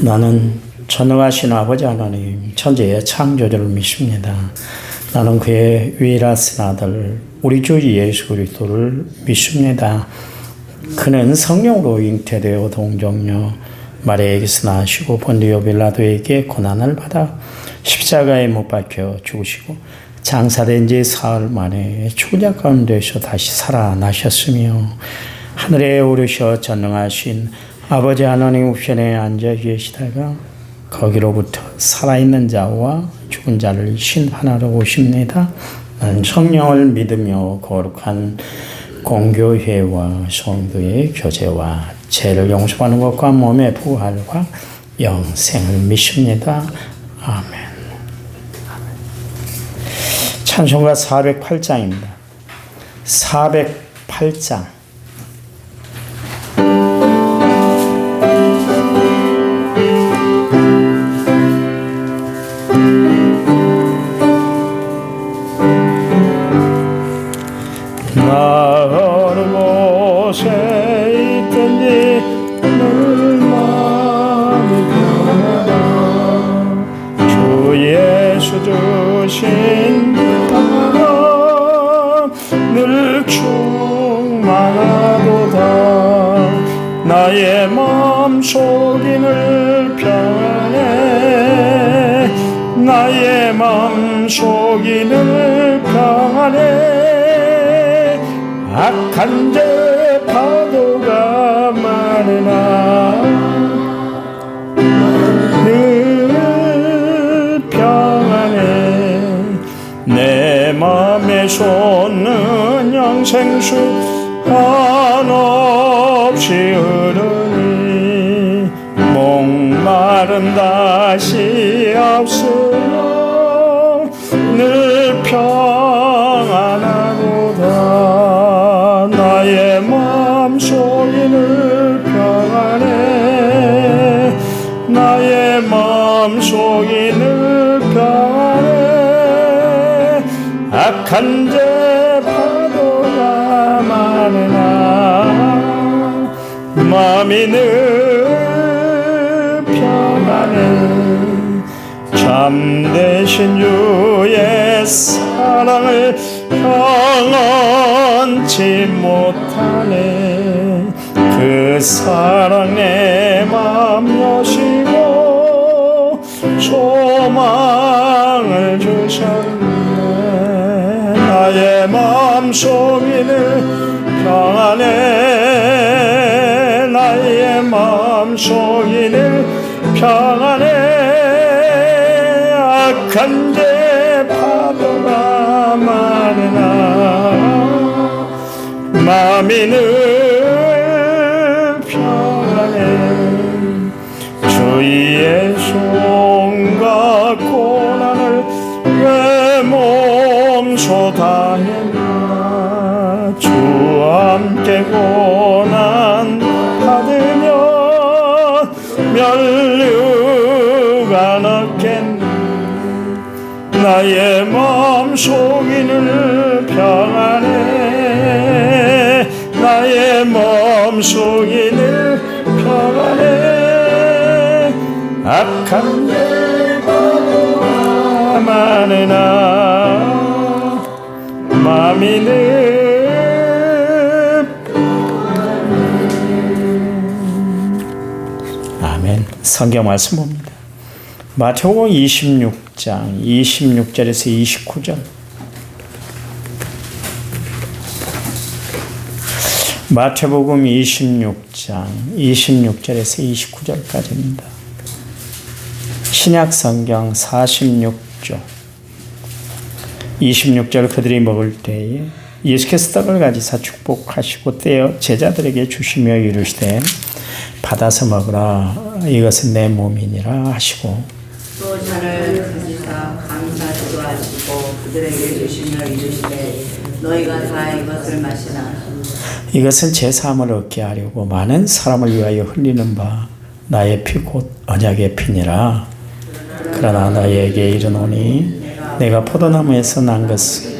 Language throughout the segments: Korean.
나는 전능하신 아버지 하나님 천지의 창조주를 믿습니다. 나는 그의 유일하신 아들 우리 주 예수 그리스도를 믿습니다. 그는 성령으로 잉태되어 동정녀 마리아에게서 나시고 본디오 빌라도에게 고난을 받아 십자가에 못 박혀 죽으시고 장사된 지 사흘 만에 죽은 자 가운데서 다시 살아나셨으며 하늘에 오르셔 전능하신 아버지 하나님 우편에 앉아 계시다가 거기로부터 살아있는 자와 죽은 자를 심판하러 오십니다. 나는 성령을 믿으며 거룩한 공교회와 성도의 교제와 죄를 용서하는 것과 몸의 부활과 영생을 믿습니다. 아멘. 찬송가 408장입니다. 408장. 나 어느 곳에 있든지 늘 마음이 편하다. 주 예수 주신 평안 늘 충만하도다. 나의 마음속이 늘 평안해. 나의 마음속이 늘 평안해. 악한 죄 파도가 많으나 늘 평안해. 내 맘에 솟는 영생수 한없이 흐르니 목마른 다시 없으며 늘 평안하도다. 나의 마음속이 늘 평안해. 나의 마음속이 늘 평안해. 악한 죄 파도가 많으나 마음이 늘 평안해. 참되신 주의 사랑을 경험치 못하네. 그 사랑 내 맘 여시고 소망을 주셨네. 나의 마음속이 늘 평안해. 나의 마음속이 늘 평안해. 악한 죄 파도가 많으나 마음이 늘 평안해. 주의 손과 고난을 왜 몸소 당했나. 주와 함께 고난 받으면 면류가 넣겠네. 나의 마음속이 늘 평안해. 나의 마음속이 늘 평안해. 악한 죄 파도가 많으나 마음이 늘 아멘. 성경 말씀 봅니다. 마태복음 26장 26절에서 29절. 마태복음 26장 26절에서 29절까지입니다. 신약 성경 46조 26절. 그들이 먹을 때에 예수께서 떡을 가지사 축복하시고 떼어 제자들에게 주시며 이르시되 받아서 먹으라. 이것은 내 몸이니라 하시고 또 잔을 가지사 감사도 하시고 그들에게 주시며 이르시되 너희가 다 이것을 마시나. 이것은 제 사함을 얻게 하려고 많은 사람을 위하여 흘리는 바 나의 피 곧 언약의 피니라. 그러나 너희에게 이르노니 내가 포도나무에서 난 것은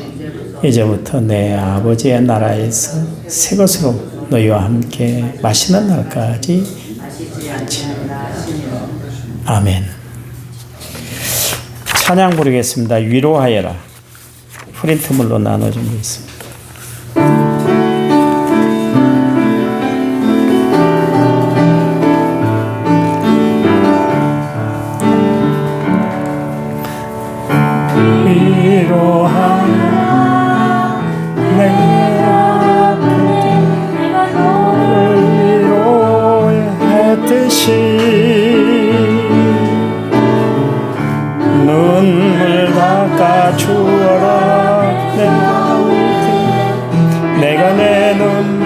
이제부터 내 아버지의 나라에서 새 것으로 너희와 함께 마시는 날까지 마시지 않으리라 하시며 아멘. 찬양 부르겠습니다. 위로하여라. 프린트물로 나눠준 거 있습니다. 위로하여라. 내가 너를 위로했듯이 눈물 닦아주어라. 내가 내 눈물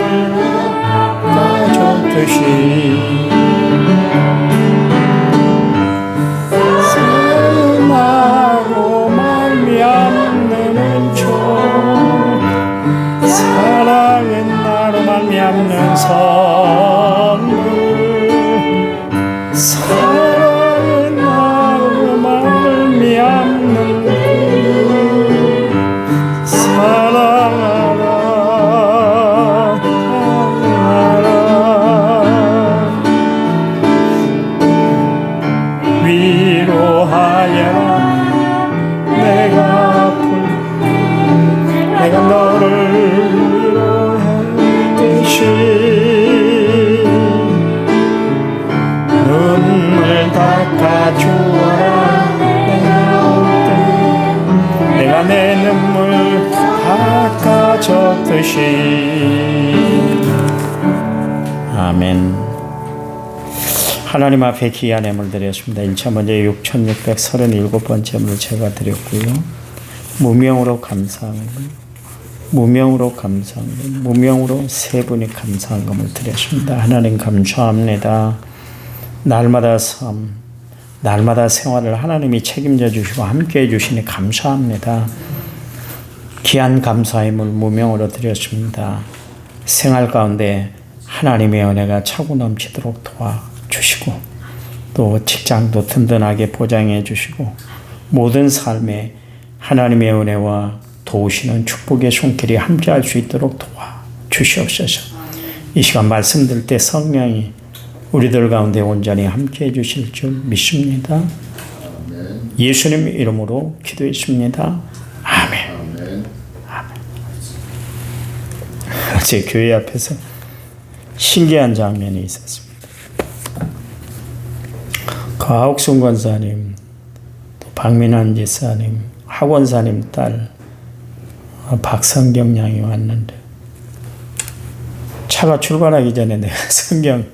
닦아줬듯이 사랑하고 말미암는 종 사랑은 나로 말미암는 선물 사랑은 나로 말미암는 군 사랑하라 위로하여라. 내가 너를 위로했듯이 눈물 닦아주어라. 내가 내 눈물 닦아줬듯이. 아멘. 하나님 앞에 귀한 예물 드렸습니다. 1차 먼저 6,637번째 예물을 제가 드렸고요. 무명으로 감사한 것, 무명으로 감사한 것, 무명으로 세 분이 감사한 것을 드렸습니다. 하나님 감사합니다. 날마다 삶, 날마다 생활을 하나님이 책임져 주시고 함께 해 주시니 감사합니다. 귀한 감사의 물 무명으로 드렸습니다. 생활 가운데 하나님의 은혜가 차고 넘치도록 도와주시고 또 직장도 든든하게 보장해 주시고 모든 삶에 하나님의 은혜와 도우시는 축복의 손길이 함께할 수 있도록 도와주시옵소서. 이 시간 말씀 들 때 성령이 우리들 가운데 온전히 함께해 주실 줄 믿습니다. 예수님 이름으로 기도했습니다. 아멘. 아멘. 제 교회 앞에서 신기한 장면이 있었습니다. 가옥순 권사님, 또 박민환 지사님, 학원사님 딸 박성경 양이 왔는데 차가 출발하기 전에 내가 성경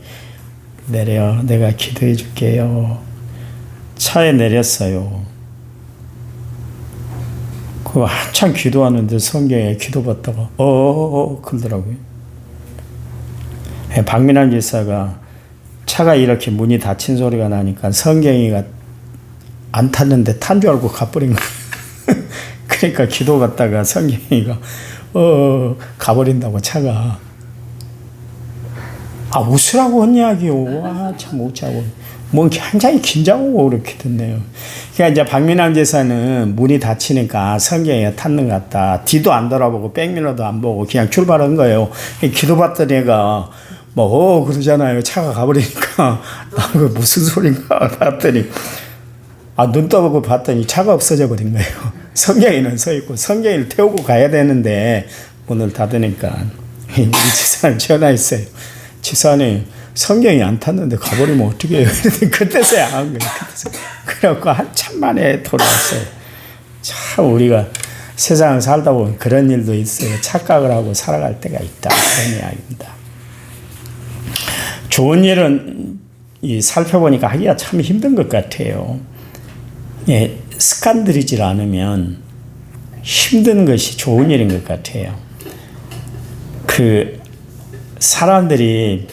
내려 내가 기도해 줄게요. 차에 내렸어요. 그 한참 기도하는데 성경에 기도 받다가 그러더라고요. 박민환 지사가 차가 이렇게 문이 닫힌 소리가 나니까 성경이가 안 탔는데 탄 줄 알고 가버린 거예요. 그러니까 기도 받다가 성경이가 가버린다고 차가. 웃으라고 했냐기요. 참 웃자고. 뭐 굉장히 긴장하고 그렇게 됐네요. 그러니까 이제 박민환 제사는 문이 닫히니까 성경에 탔는 것 같다. 뒤도 안 돌아보고 백미러도 안 보고 그냥 출발한 거예요. 기도 받던 애가 그러잖아요. 차가 가버리니까 나 그 무슨 소린가 봤더니 눈 떠보고 봤더니 차가 없어져 버린 거예요. 성경에는 서 있고 성경을 태우고 가야 되는데 문을 닫으니까 이 지사님 전화했어요. 지사님 성경이 안 탔는데 가버리면 어떻게 해요? 그때서야 안 거예요. 그래갖고 한참 만에 돌아왔어요. 참 우리가 세상을 살다 보면 그런 일도 있어요. 착각을 하고 살아갈 때가 있다. 그런 이야기입니다. 좋은 일은 살펴보니까 하기가 참 힘든 것 같아요. 습관 들이질 않으면 힘든 것이 좋은 일인 것 같아요. 사람들이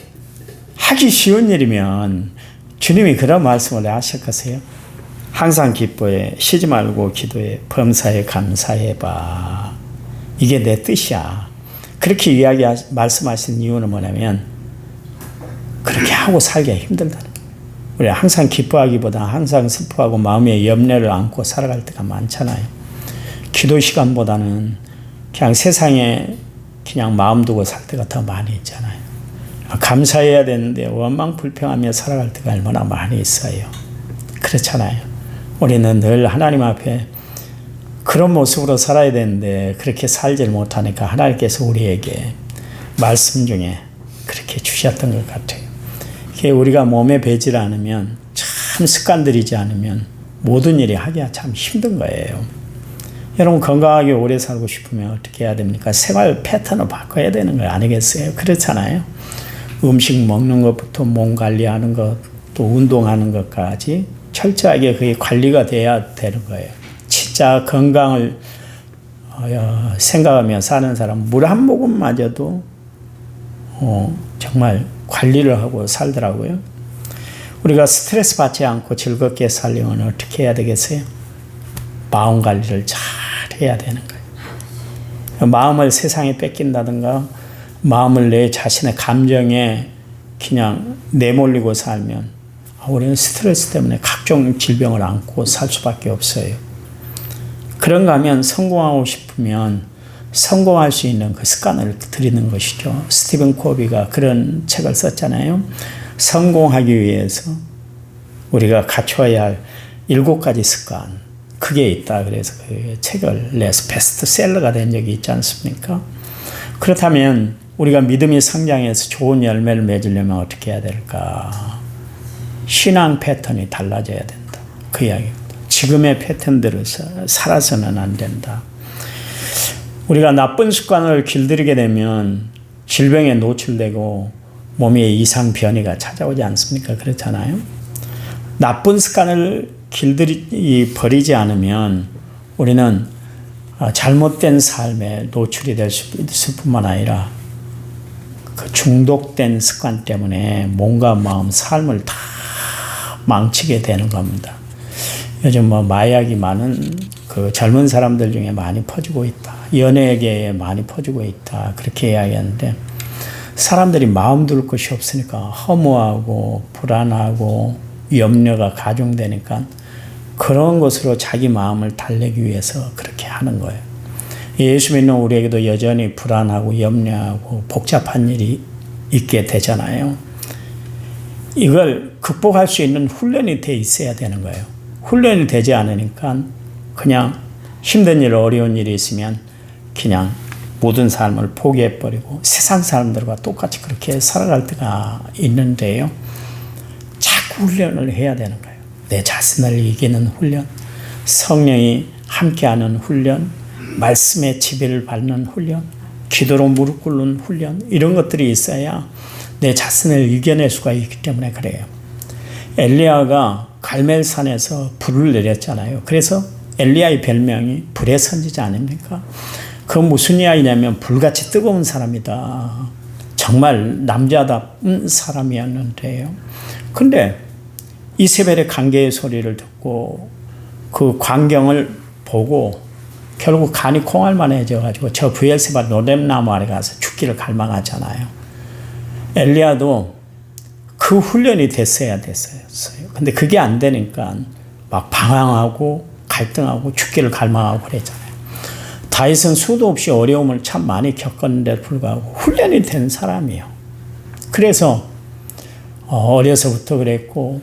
하기 쉬운 일이면 주님이 그런 말씀을 하셨겠어요? 항상 기뻐해, 쉬지 말고 기도해, 범사에 감사해봐. 이게 내 뜻이야. 그렇게 말씀하신 이유는 뭐냐면 그렇게 하고 살기가 힘들다는 거예요. 우리 항상 기뻐하기보다 항상 슬퍼하고 마음에 염려를 안고 살아갈 때가 많잖아요. 기도 시간보다는 그냥 세상에 그냥 마음 두고 살 때가 더 많이 있잖아요. 감사해야 되는데 원망 불평하며 살아갈 때가 얼마나 많이 있어요. 그렇잖아요. 우리는 늘 하나님 앞에 그런 모습으로 살아야 되는데 그렇게 살질 못하니까 하나님께서 우리에게 말씀 중에 그렇게 주셨던 것 같아요. 이게 우리가 몸에 배지 않으면, 참 습관들이지 않으면 모든 일이 하기가 참 힘든 거예요. 여러분 건강하게 오래 살고 싶으면 어떻게 해야 됩니까? 생활 패턴을 바꿔야 되는 거 아니겠어요? 그렇잖아요. 음식 먹는 것부터 몸 관리하는 것, 또 운동하는 것까지 철저하게 그게 관리가 돼야 되는 거예요. 진짜 건강을 생각하며 사는 사람 물 한 모금마저도 정말 관리를 하고 살더라고요. 우리가 스트레스 받지 않고 즐겁게 살려면 어떻게 해야 되겠어요? 마음 관리를 잘 해야 되는 거예요. 마음을 세상에 뺏긴다든가 마음을 내 자신의 감정에 그냥 내몰리고 살면 우리는 스트레스 때문에 각종 질병을 안고 살 수밖에 없어요. 그런가 하면 성공하고 싶으면 성공할 수 있는 그 습관을 들이는 것이죠. 스티븐 코비가 그런 책을 썼잖아요. 성공하기 위해서 우리가 갖춰야 할 7가지 습관, 그게 있다. 그래서 그 책을 내서 베스트셀러가 된 적이 있지 않습니까? 그렇다면 우리가 믿음이 성장해서 좋은 열매를 맺으려면 어떻게 해야 될까? 신앙 패턴이 달라져야 된다. 그 이야기입니다. 지금의 패턴대로 살아서는 안 된다. 우리가 나쁜 습관을 길들이게 되면 질병에 노출되고 몸에 이상 변이가 찾아오지 않습니까? 그렇잖아요. 나쁜 습관을 버리지 않으면 우리는 잘못된 삶에 노출이 될 수 있을 뿐만 아니라 그 중독된 습관 때문에 몸과 마음, 삶을 다 망치게 되는 겁니다. 요즘 마약이 많은 그 젊은 사람들 중에 많이 퍼지고 있다. 연예계에 많이 퍼지고 있다. 그렇게 이야기하는데 사람들이 마음 둘 것이 없으니까 허무하고 불안하고 염려가 가중되니까 그런 것으로 자기 마음을 달래기 위해서 그렇게 하는 거예요. 예수 믿는 우리에게도 여전히 불안하고 염려하고 복잡한 일이 있게 되잖아요. 이걸 극복할 수 있는 훈련이 돼 있어야 되는 거예요. 훈련이 되지 않으니까 그냥 힘든 일, 어려운 일이 있으면 그냥 모든 삶을 포기해버리고 세상 사람들과 똑같이 그렇게 살아갈 때가 있는데요. 자꾸 훈련을 해야 되는 거예요. 내 자신을 이기는 훈련, 성령이 함께하는 훈련, 말씀의 지배를 받는 훈련, 기도로 무릎 꿇는 훈련, 이런 것들이 있어야 내 자신을 이겨낼 수가 있기 때문에 그래요. 엘리야가 갈멜산에서 불을 내렸잖아요. 그래서 엘리야의 별명이 불의 선지자 아닙니까? 그건 무슨 이야기냐면 불같이 뜨거운 사람이다. 정말 남자다운 사람이었는데요. 근데 이세벨의 간계의 소리를 듣고 그 광경을 보고 결국 간이 콩알만해져가지고 저 브엘세바 로뎀나무 아래 가서 죽기를 갈망하잖아요. 엘리야도 그 훈련이 됐어야 됐어요. 근데 그게 안 되니까 막 방황하고 갈등하고 죽기를 갈망하고 그랬잖아요. 다윗은 수도 없이 어려움을 참 많이 겪었는데 불구하고 훈련이 된 사람이에요. 그래서 어려서부터 그랬고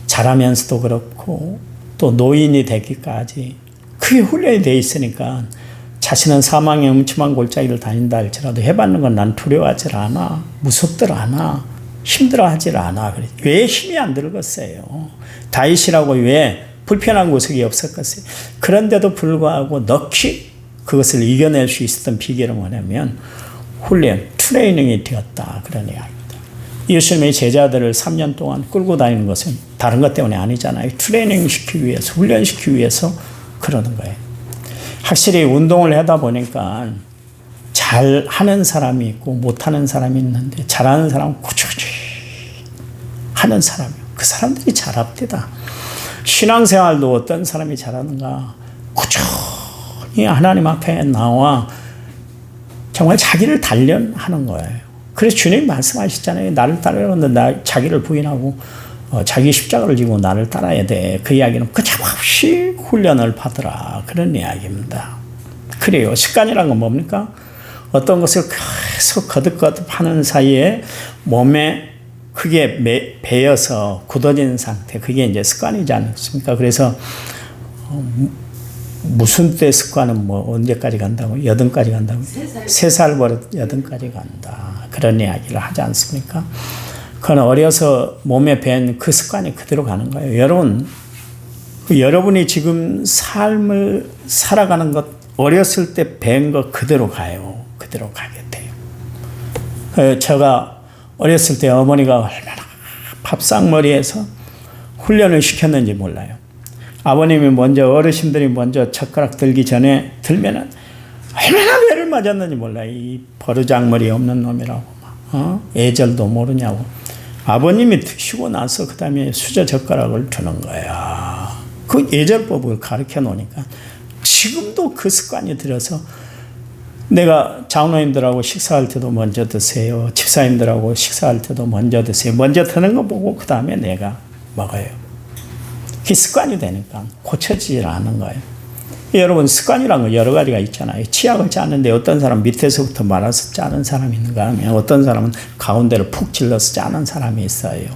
자라면서도 그렇고 또 노인이 되기까지 그게 훈련이 돼 있으니까 자신은 사망의 음침한 골짜기를 다닌다 할지라도 해받는 건 난 두려워하지 않아. 무섭들 않아. 힘들어하지 않아. 왜 힘이 안 들겠어요? 다윗이라고 왜 불편한 구석이 없었겠어요? 그런데도 불구하고 넋이 그것을 이겨낼 수 있었던 비결은 뭐냐면 훈련, 트레이닝이 되었다. 그런 이야기입니다. 예수님의 제자들을 3년 동안 끌고 다니는 것은 다른 것 때문에 아니잖아요. 트레이닝 시키기 위해서, 훈련시키기 위해서 그러는 거예요. 확실히 운동을 하다 보니까 잘하는 사람이 있고 못하는 사람이 있는데 잘하는 사람은 꾸준히 하는 사람이에요. 그 사람들이 잘합니다. 신앙생활도 어떤 사람이 잘하는가? 꾸준히 하나님 앞에 나와 정말 자기를 단련하는 거예요. 그래서 주님이 말씀하셨잖아요. 나를 따르려는데 자기를 부인하고 자기 십자가를 지고 나를 따라야 돼. 그 이야기는 그저없이 훈련을 받으라. 그런 이야기입니다. 그래요. 습관이란 건 뭡니까? 어떤 것을 계속 거듭거듭 하는 사이에 몸에 그게 배여서 굳어진 상태, 그게 이제 습관이지 않습니까? 그래서 무슨 때 습관은 뭐 언제까지 간다고? 여든까지 간다고? 3살 버릇 여든까지 간다. 그런 이야기를 하지 않습니까? 그건 어려서 몸에 밴 그 습관이 그대로 가는 거예요. 여러분, 여러분이 지금 삶을 살아가는 것, 어렸을 때 밴 거 그대로 가요. 그대로 가게 돼요. 제가 어렸을 때 어머니가 얼마나 밥상머리에서 훈련을 시켰는지 몰라요. 아버님이 먼저, 어르신들이 먼저 젓가락 들기 전에 들면은 얼마나 배를 맞았는지 몰라요. 이 버르장머리 없는 놈이라고. 애절도 모르냐고. 아버님이 드시고 나서 그 다음에 수저 젓가락을 주는 거야. 그 예절법을 가르쳐 놓으니까 지금도 그 습관이 들어서 내가 장로님들하고 식사할 때도 먼저 드세요. 집사님들하고 식사할 때도 먼저 드세요. 먼저 드는 거 보고 그 다음에 내가 먹어요. 그게 습관이 되니까 고쳐지질 않는 거예요. 여러분, 습관이란 거 여러 가지가 있잖아요. 치약을 짜는데 어떤 사람 밑에서부터 말아서 짜는 사람이 있는가 하면 어떤 사람은 가운데를 푹 찔러서 짜는 사람이 있어요.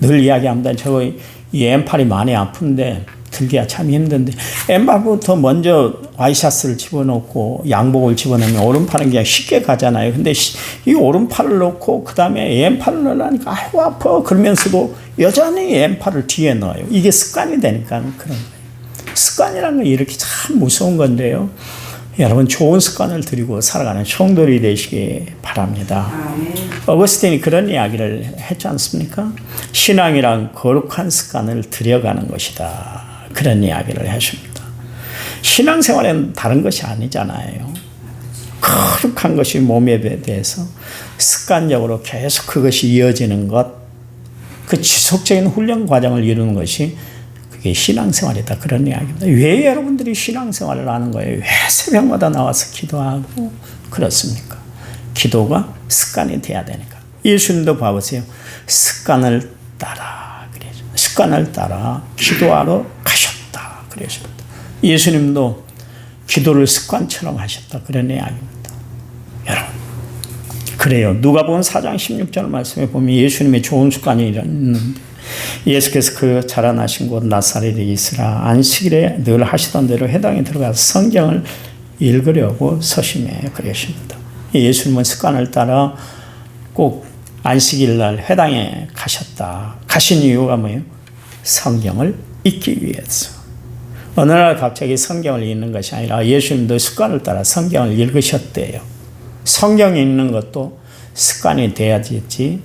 늘 이야기합니다. 저 이 왼팔이 많이 아픈데 들기가 참 힘든데 왼팔부터 먼저 와이셔츠를 집어넣고 양복을 집어넣으면 오른팔은 그냥 쉽게 가잖아요. 근데 이 오른팔을 넣고 그 다음에 왼팔을 넣으니까 아이고 아파 그러면서도 여전히 왼팔을 뒤에 넣어요. 이게 습관이 되니까 그런 거예요. 습관이라는 건 이렇게 참 무서운 건데요. 여러분, 좋은 습관을 들이고 살아가는 성도들이 되시기 바랍니다. 어거스틴이 그런 이야기를 했지 않습니까? 신앙이란 거룩한 습관을 들여가는 것이다. 그런 이야기를 했습니다. 신앙생활은 다른 것이 아니잖아요. 거룩한 것이 몸에 대해서 습관적으로 계속 그것이 이어지는 것, 그 지속적인 훈련 과정을 이루는 것이 그게 신앙생활이다. 그런 이야기입니다. 왜 여러분들이 신앙생활을 하는 거예요? 왜 새벽마다 나와서 기도하고 그렇습니까? 기도가 습관이 돼야 되니까. 예수님도 봐보세요. 습관을 따라 그래서 습관을 따라 기도하러 가셨다. 그러셨다. 예수님도 기도를 습관처럼 하셨다. 그런 이야기입니다. 여러분, 그래요. 누가복음 4장 16절 말씀에 보면 예수님의 좋은 습관이 있는데 예수께서 그 자라나신 곳 나사렛에 있으라 안식일에 늘 하시던 대로 회당에 들어가서 성경을 읽으려고 서심해 그러십니다. 예수님은 습관을 따라 꼭 안식일 날 회당에 가셨다. 가신 이유가 뭐예요? 성경을 읽기 위해서. 어느 날 갑자기 성경을 읽는 것이 아니라 예수님도 습관을 따라 성경을 읽으셨대요. 성경 읽는 것도 습관이 돼야지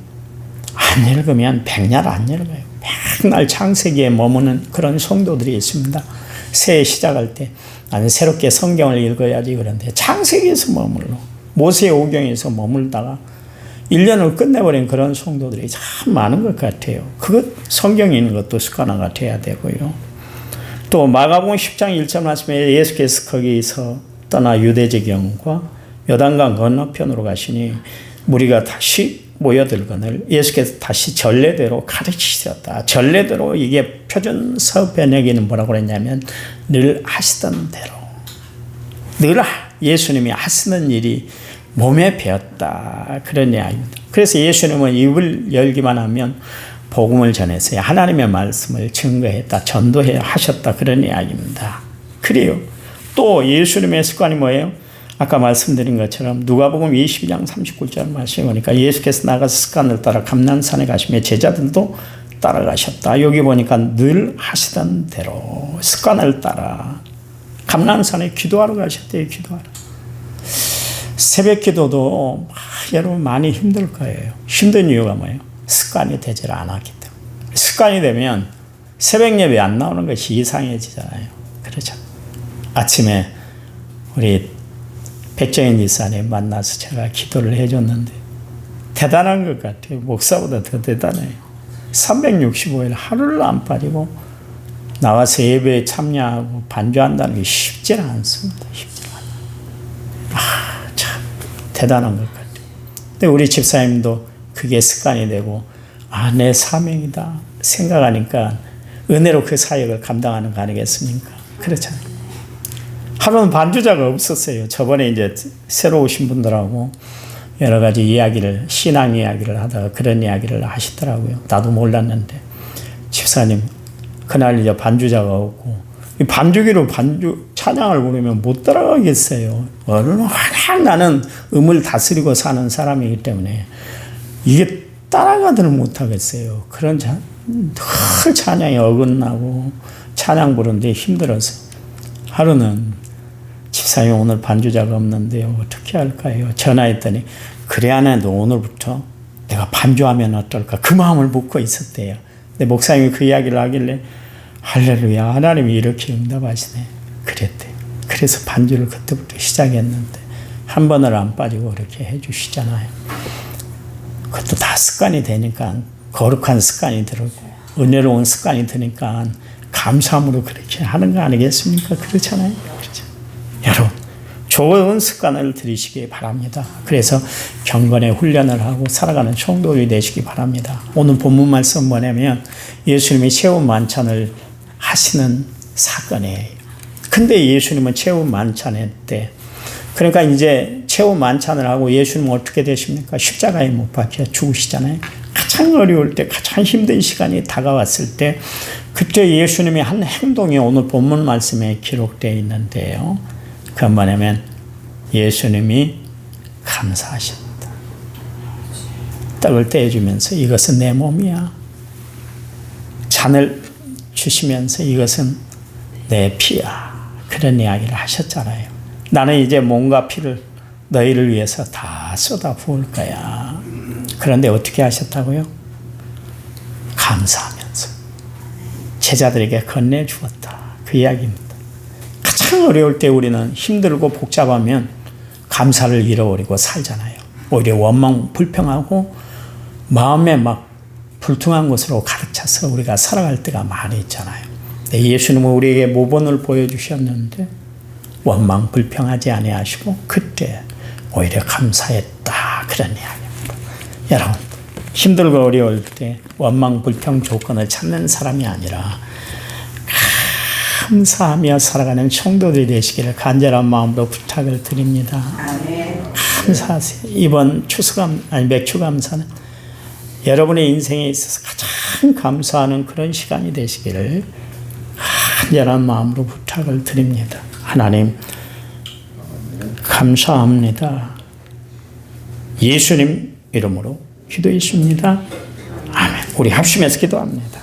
안 읽으면 백날 안 읽어요. 백날 창세기에 머무는 그런 성도들이 있습니다. 새해 시작할 때 나는 새롭게 성경을 읽어야지 그런데 창세기에서 머물러 모세 오경에서 머물다가 1년을 끝내버린 그런 성도들이 참 많은 것 같아요. 그것 성경에 있는 것도 습관화가 돼야 되고요. 또 마가복음 10장 1절 말씀에 예수께서 거기서 떠나 유대 지경과 요단강 건너편으로 가시니 무리가 다시 모여들거늘 예수께서 다시 전례대로 가르치셨다. 전례대로 이게 표준서 번역에는 뭐라고 그랬냐면 늘 하시던 대로. 늘 예수님이 하시는 일이 몸에 배었다. 그런 이야기입니다. 그래서 예수님은 입을 열기만 하면 복음을 전해서 하나님의 말씀을 증거했다. 전도해 하셨다. 그런 이야기입니다. 그래요. 또 예수님의 습관이 뭐예요? 아까 말씀드린 것처럼 누가복음 22장 39절 말씀에 보니까 예수께서 나가서 습관을 따라 감난산에 가시며 제자들도 따라가셨다. 여기 보니까 늘 하시던 대로 습관을 따라 감난산에 기도하러 가셨대요. 기도하러. 새벽 기도도 여러분 많이 힘들 거예요. 힘든 이유가 뭐예요? 습관이 되질 않았기 때문에. 습관이 되면 새벽 예배 안 나오는 것이 이상해지잖아요. 그렇죠? 아침에 우리 백정인 지사님 만나서 제가 기도를 해줬는데 대단한 것 같아요. 목사보다 더 대단해요. 365일 하루를 안 빠지고 나와서 예배에 참여하고 반주한다는 게 쉽지 않습니다. 쉽지 않아요. 참 대단한 것 같아요. 근데 우리 집사님도 그게 습관이 되고 내 사명이다 생각하니까 은혜로 그 사역을 감당하는 거 아니겠습니까? 그렇잖아요. 하루는 반주자가 없었어요. 저번에 이제 새로 오신 분들하고 여러 가지 이야기를, 신앙 이야기를 하다가 그런 이야기를 하시더라고요. 나도 몰랐는데. 집사님, 그날 이제 반주자가 오고, 이 반주기로 찬양을 부르면 못 따라가겠어요. 워낙 나는 음을 다스리고 사는 사람이기 때문에 이게 따라가지를 못하겠어요. 그런 늘 찬양이 어긋나고 찬양 부르는데 힘들어서 하루는 집사님 오늘 반주자가 없는데요. 어떻게 할까요? 전화했더니 그래 안 해도 오늘부터 내가 반주하면 어떨까? 그 마음을 묻고 있었대요. 근데 목사님이 그 이야기를 하길래 할렐루야 하나님이 이렇게 응답하시네. 그랬대요. 그래서 반주를 그때부터 시작했는데 한 번을 안 빠지고 그렇게 해주시잖아요. 그것도 다 습관이 되니까 거룩한 습관이 들고 은혜로운 습관이 드니까 감사함으로 그렇게 하는 거 아니겠습니까? 그렇잖아요. 그렇죠. 여러분 좋은 습관을 들이시기 바랍니다. 그래서 경건의 훈련을 하고 살아가는 총독이 되시기 바랍니다. 오늘 본문 말씀 뭐냐면 예수님이 체험 만찬을 하시는 사건이에요. 근데 예수님은 체험 만찬 때 그러니까 이제 체험 만찬을 하고 예수님은 어떻게 되십니까? 십자가에 못 박혀 죽으시잖아요. 가장 어려울 때 가장 힘든 시간이 다가왔을 때 그때 예수님이 한 행동이 오늘 본문 말씀에 기록되어 있는데요. 그건 뭐냐면 예수님이 감사하십니다. 떡을 떼어주면서 이것은 내 몸이야. 잔을 주시면서 이것은 내 피야. 그런 이야기를 하셨잖아요. 나는 이제 몸과 피를 너희를 위해서 다 쏟아 부을 거야. 그런데 어떻게 하셨다고요? 감사하면서 제자들에게 건네주었다. 그 이야기입니다. 가장 어려울 때 우리는 힘들고 복잡하면 감사를 잃어버리고 살잖아요. 오히려 원망 불평하고 마음에 막 불퉁한 것으로 가득 차서 우리가 살아갈 때가 많이 있잖아요. 근데 예수님은 우리에게 모본을 보여주셨는데 원망 불평하지 아니하시고 그때 오히려 감사했다. 그런 이야기입니다. 여러분 힘들고 어려울 때 원망 불평 조건을 찾는 사람이 아니라 감사하며 살아가는 성도들이 되시기를 간절한 마음으로 부탁을 드립니다. 감사하세요. 이번 맥주 감사는 여러분의 인생에 있어서 가장 감사하는 그런 시간이 되시기를 간절한 마음으로 부탁을 드립니다. 하나님 감사합니다. 예수님 이름으로 기도했습니다. 아멘. 우리 합심해서 기도합니다.